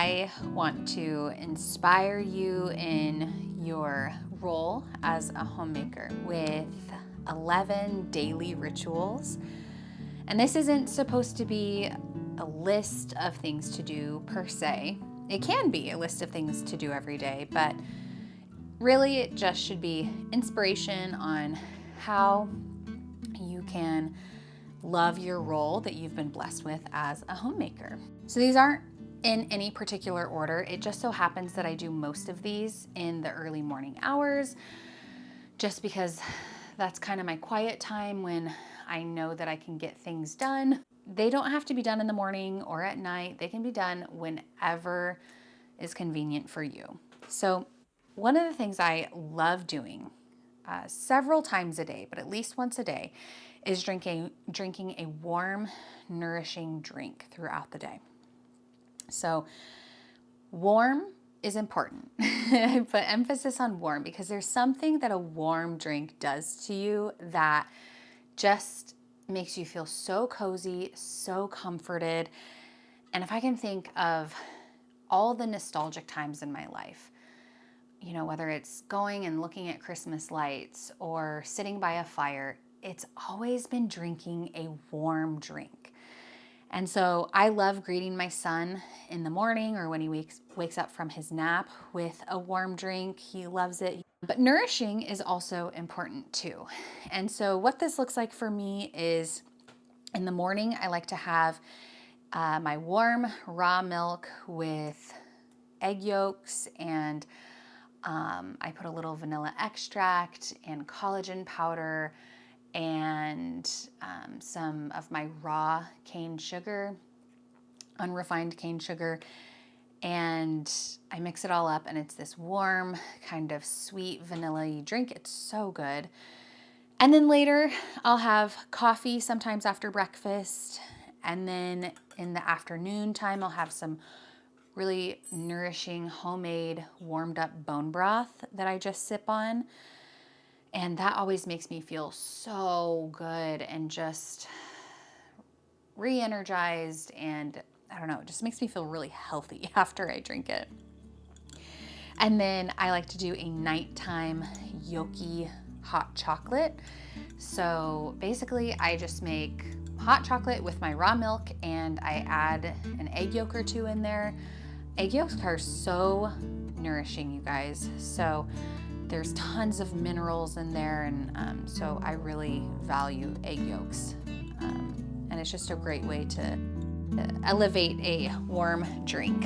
I want to inspire you in your role as a homemaker with 11 daily rituals. And this isn't supposed to be a list of things to do per se. It can be a list of things to do every day, but really it just should be inspiration on how you can love your role that you've been blessed with as a homemaker. So these aren't in any particular order. It just so happens that I do most of these in the early morning hours, just because that's kind of my quiet time when I know that I can get things done. They don't have to be done in the morning or at night. They can be done whenever is convenient for you. So one of the things I love doing several times a day, but at least once a day, is drinking a warm, nourishing drink throughout the day. So warm is important. I put emphasis on warm because there's something that a warm drink does to you that just makes you feel so cozy, so comforted. And if I can think of all the nostalgic times in my life, you know, whether it's going and looking at Christmas lights or sitting by a fire, it's always been drinking a warm drink. And so I love greeting my son in the morning or when he wakes up from his nap with a warm drink. He loves it. But nourishing is also important too. And so what this looks like for me is in the morning, I like to have my warm raw milk with egg yolks, and I put a little vanilla extract and collagen powder and some of my raw cane sugar, unrefined cane sugar, and I mix it all up, and it's this warm, kind of sweet vanilla-y drink. It's so good. And then later I'll have coffee sometimes after breakfast, and then in the afternoon time I'll have some really nourishing homemade warmed up bone broth that I just sip on. And that always makes me feel so good and just re-energized, and I don't know, it just makes me feel really healthy after I drink it. And then I like to do a nighttime yolky hot chocolate. So basically I just make hot chocolate with my raw milk and I add an egg yolk or two in there. Egg yolks are so nourishing, you guys. So there's tons of minerals in there, and so I really value egg yolks. And it's just a great way to elevate a warm drink.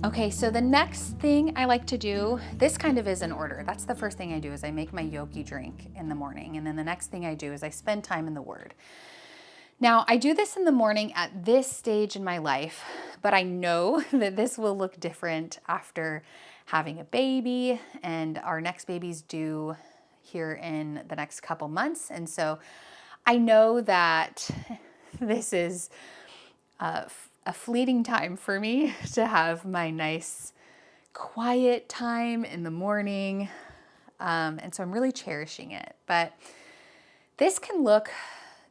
Okay, so the next thing I like to do, this kind of is in order. That's the first thing I do is I make my yolky drink in the morning. And then the next thing I do is I spend time in the Word. Now, I do this in the morning at this stage in my life, but I know that this will look different after having a baby, and our next baby's due here in the next couple months. And so I know that this is a fleeting time for me to have my nice quiet time in the morning. And so I'm really cherishing it. But this can look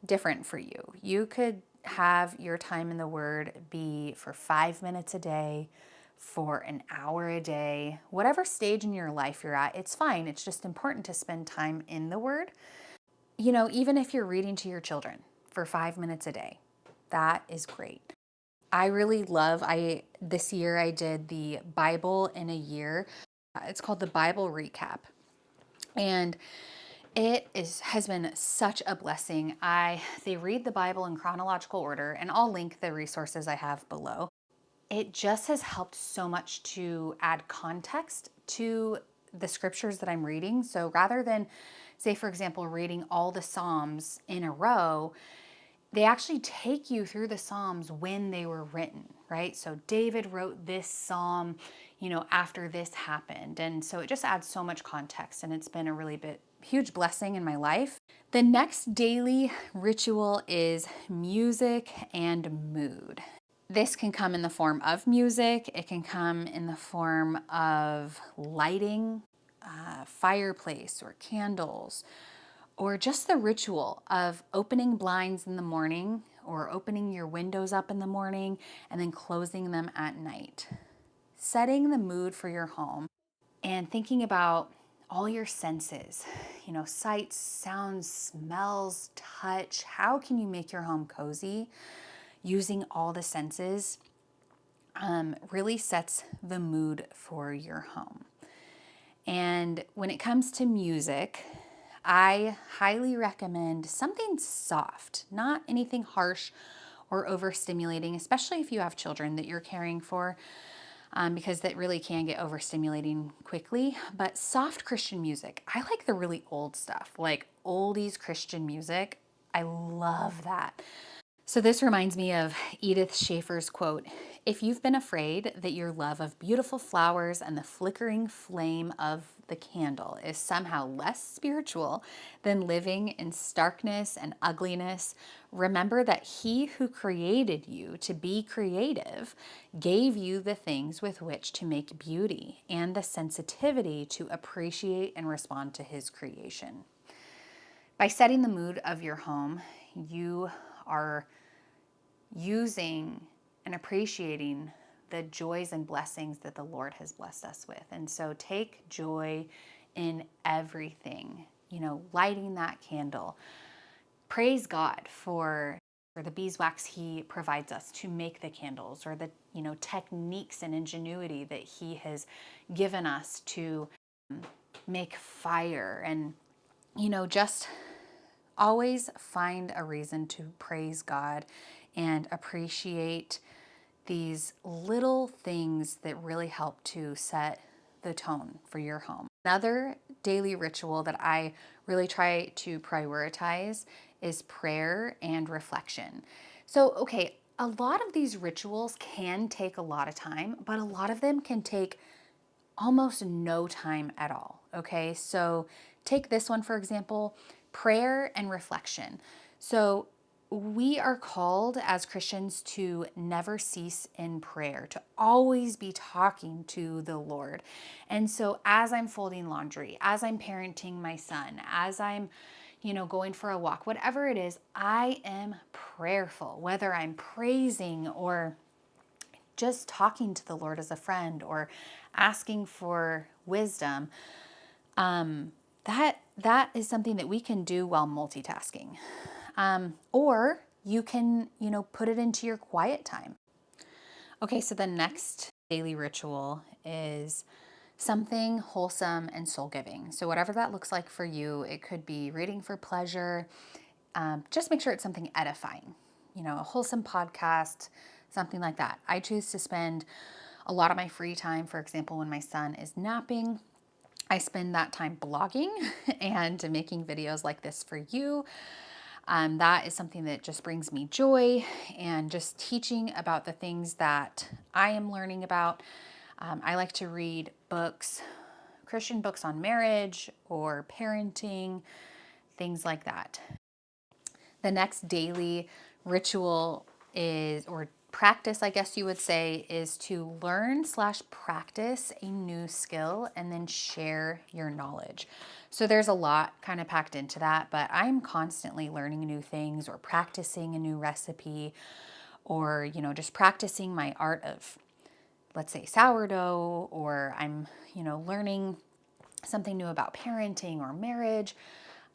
different for you. You could have your time in the Word be for 5 minutes a day, for an hour a day, whatever stage in your life you're at, it's fine. It's just important to spend time in the Word. You know, even if you're reading to your children for 5 minutes a day, that is great. I really love, this year I did the Bible in a year. It's called the Bible Recap. And it has been such a blessing. They read the Bible in chronological order, and I'll link the resources I have below. It just has helped so much to add context to the scriptures that I'm reading. So rather than, say, for example, reading all the Psalms in a row, they actually take you through the Psalms when they were written, right? So David wrote this Psalm, you know, after this happened. And so it just adds so much context, and it's been a really huge blessing in my life. The next daily ritual is music and mood. This can come in the form of music. It can come in the form of lighting, fireplace or candles, or just the ritual of opening blinds in the morning or opening your windows up in the morning and then closing them at night. Setting the mood for your home and thinking about all your senses, sights, sounds, smells, touch. How can you make your home cozy using all the senses? Really sets the mood for your home. And when it comes to music, I highly recommend something soft, not anything harsh or overstimulating, especially if you have children that you're caring for, because that really can get overstimulating quickly. But soft Christian music, I like the really old stuff, like oldies Christian music. I love that. So this reminds me of Edith Schaefer's quote, "If you've been afraid that your love of beautiful flowers and the flickering flame of the candle is somehow less spiritual than living in starkness and ugliness, remember that he who created you to be creative gave you the things with which to make beauty and the sensitivity to appreciate and respond to his creation." By setting the mood of your home, you are using and appreciating the joys and blessings that the Lord has blessed us with. And so take joy in everything, lighting that candle. Praise God for the beeswax he provides us to make the candles, or the, techniques and ingenuity that he has given us to make fire. And, just always find a reason to praise God and appreciate these little things that really help to set the tone for your home. Another daily ritual that I really try to prioritize is prayer and reflection. So, okay, a lot of these rituals can take a lot of time, but a lot of them can take almost no time at all. Okay, so take this one, for example, prayer and reflection. So we are called as Christians to never cease in prayer, to always be talking to the Lord. And so as I'm folding laundry, as I'm parenting my son, as I'm going for a walk, whatever it is, I am prayerful, whether I'm praising or just talking to the Lord as a friend or asking for wisdom. That is something that we can do while multitasking. Or you can, put it into your quiet time. Okay, so the next daily ritual is something wholesome and soul giving. So whatever that looks like for you, it could be reading for pleasure. Just make sure it's something edifying, a wholesome podcast, something like that. I choose to spend a lot of my free time, for example, when my son is napping, I spend that time blogging and making videos like this for you. That is something that just brings me joy, and just teaching about the things that I am learning about. I like to read books, Christian books on marriage or parenting, things like that. The next daily ritual is, or practice, I guess you would say, is to learn/practice a new skill and then share your knowledge. So there's a lot kind of packed into that, but I'm constantly learning new things or practicing a new recipe, or, just practicing my art of, let's say, sourdough, or I'm, learning something new about parenting or marriage.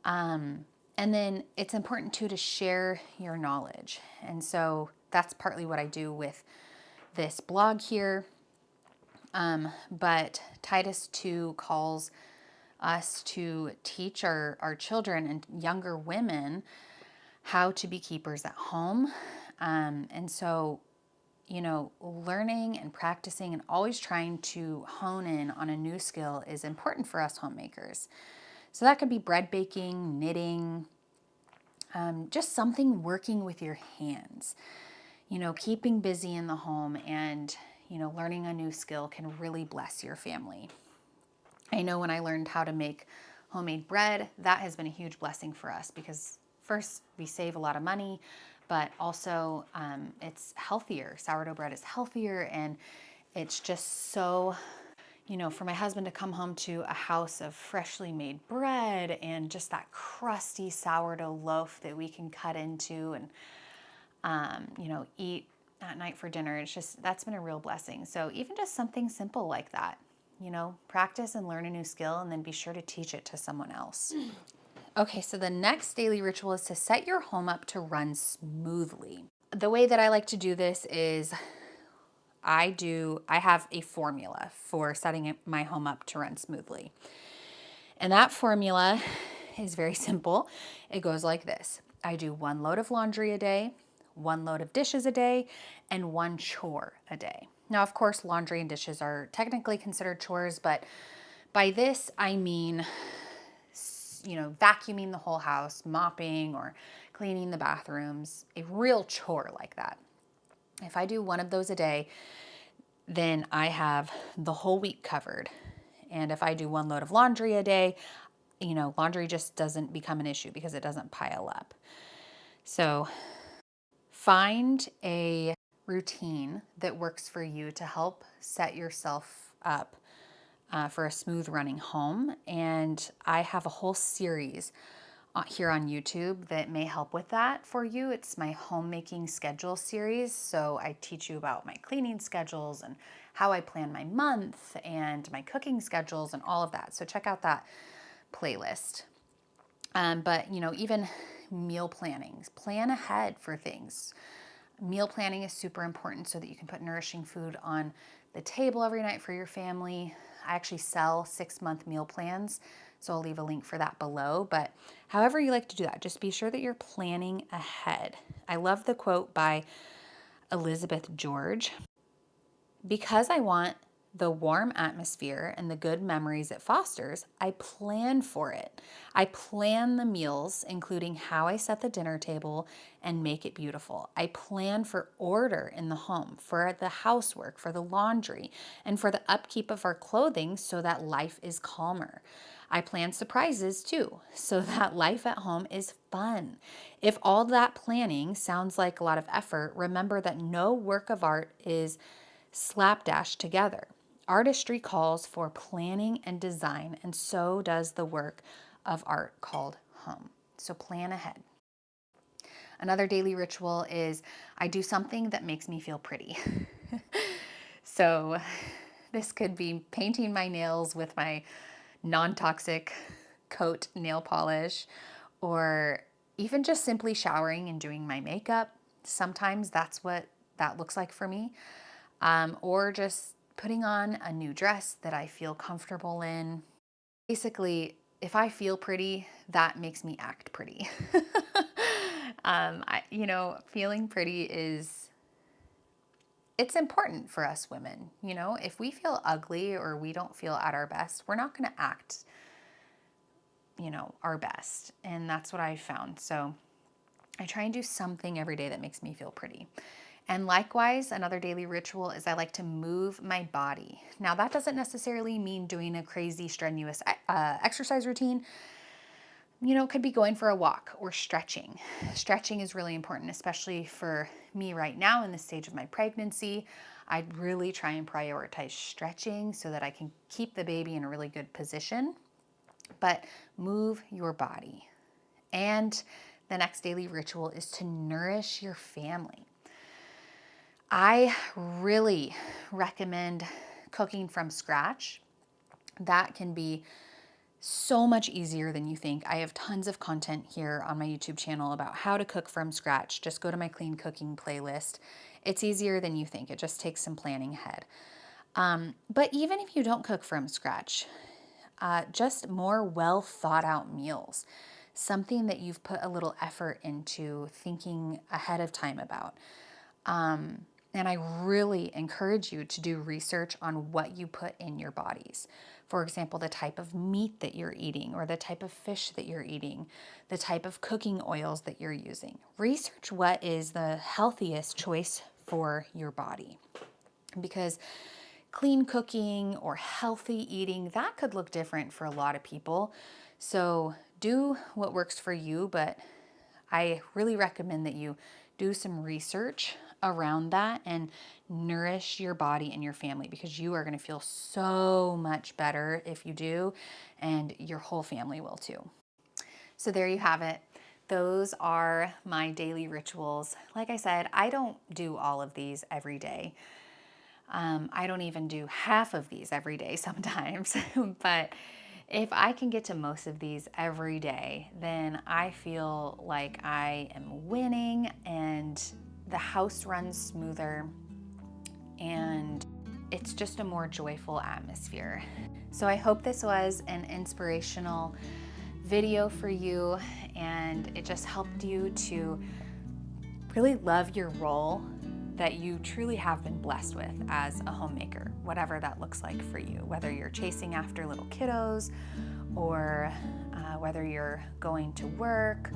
And then it's important too to share your knowledge. And so that's partly what I do with this blog here. But Titus 2 calls us to teach our children and younger women how to be keepers at home. And so, learning and practicing and always trying to hone in on a new skill is important for us homemakers. So that could be bread baking, knitting, just something working with your hands. Keeping busy in the home and, learning a new skill can really bless your family. I know when I learned how to make homemade bread, that has been a huge blessing for us, because first, we save a lot of money, but also it's healthier. Sourdough bread is healthier, and it's just so, for my husband to come home to a house of freshly made bread and just that crusty sourdough loaf that we can cut into and, eat at night for dinner. It's just, that's been a real blessing. So even just something simple like that, practice and learn a new skill, and then be sure to teach it to someone else. Okay, so the next daily ritual is to set your home up to run smoothly. The way that I like to do this is I have a formula for setting my home up to run smoothly. And that formula is very simple. It goes like this. I do 1 load of laundry a day, 1 load of dishes a day, and 1 chore a day. Now, of course, laundry and dishes are technically considered chores, but by this, I mean, vacuuming the whole house, mopping or cleaning the bathrooms, a real chore like that. If I do 1 of those a day, then I have the whole week covered. And if I do 1 load of laundry a day, laundry just doesn't become an issue because it doesn't pile up. So find a routine that works for you to help set yourself up for a smooth running home. And I have a whole series here on YouTube that may help with that for you. It's my homemaking schedule series. So I teach you about my cleaning schedules and how I plan my month and my cooking schedules and all of that. So check out that playlist. But even meal plannings, plan ahead for things. Meal planning is super important so that you can put nourishing food on the table every night for your family. I actually sell 6-month meal plans, so I'll leave a link for that below. But however you like to do that, just be sure that you're planning ahead. I love the quote by Elizabeth George. Because I want the warm atmosphere and the good memories it fosters, I plan for it. I plan the meals, including how I set the dinner table and make it beautiful. I plan for order in the home, for the housework, for the laundry, and for the upkeep of our clothing so that life is calmer. I plan surprises too, so that life at home is fun. If all that planning sounds like a lot of effort, remember that no work of art is slapdash together. Artistry calls for planning and design, and so does the work of art called home. So plan ahead. Another daily ritual is I do something that makes me feel pretty. So this could be painting my nails with my non-toxic coat nail polish, or even just simply showering and doing my makeup. Sometimes that's what that looks like for me. Or just putting on a new dress that I feel comfortable in. Basically, if I feel pretty, that makes me act pretty. Feeling pretty it's important for us women. If we feel ugly or we don't feel at our best, we're not going to act, our best. And that's what I found. So I try and do something every day that makes me feel pretty. And likewise, another daily ritual is I like to move my body. Now, that doesn't necessarily mean doing a crazy, strenuous exercise routine. It could be going for a walk or stretching. Stretching is really important, especially for me right now in this stage of my pregnancy. I really try and prioritize stretching so that I can keep the baby in a really good position. But move your body. And the next daily ritual is to nourish your family. I really recommend cooking from scratch. That can be so much easier than you think. I have tons of content here on my YouTube channel about how to cook from scratch. Just go to my clean cooking playlist. It's easier than you think. It just takes some planning ahead. But even if you don't cook from scratch, just more well thought out meals, something that you've put a little effort into thinking ahead of time about. And I really encourage you to do research on what you put in your bodies. For example, the type of meat that you're eating, or the type of fish that you're eating, the type of cooking oils that you're using. Research what is the healthiest choice for your body. Because clean cooking or healthy eating, that could look different for a lot of people. So do what works for you, but I really recommend that you do some research around that and nourish your body and your family, because you are going to feel so much better if you do, and your whole family will too. So there you have it. Those are my daily rituals. Like I said, I don't do all of these every day. I don't even do half of these every day sometimes, but if I can get to most of these every day, then I feel like I am winning and the house runs smoother and it's just a more joyful atmosphere. So I hope this was an inspirational video for you and it just helped you to really love your role that you truly have been blessed with as a homemaker, whatever that looks like for you, whether you're chasing after little kiddos or whether you're going to work.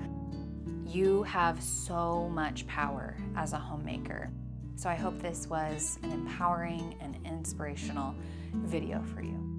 You have so much power as a homemaker. So I hope this was an empowering and inspirational video for you.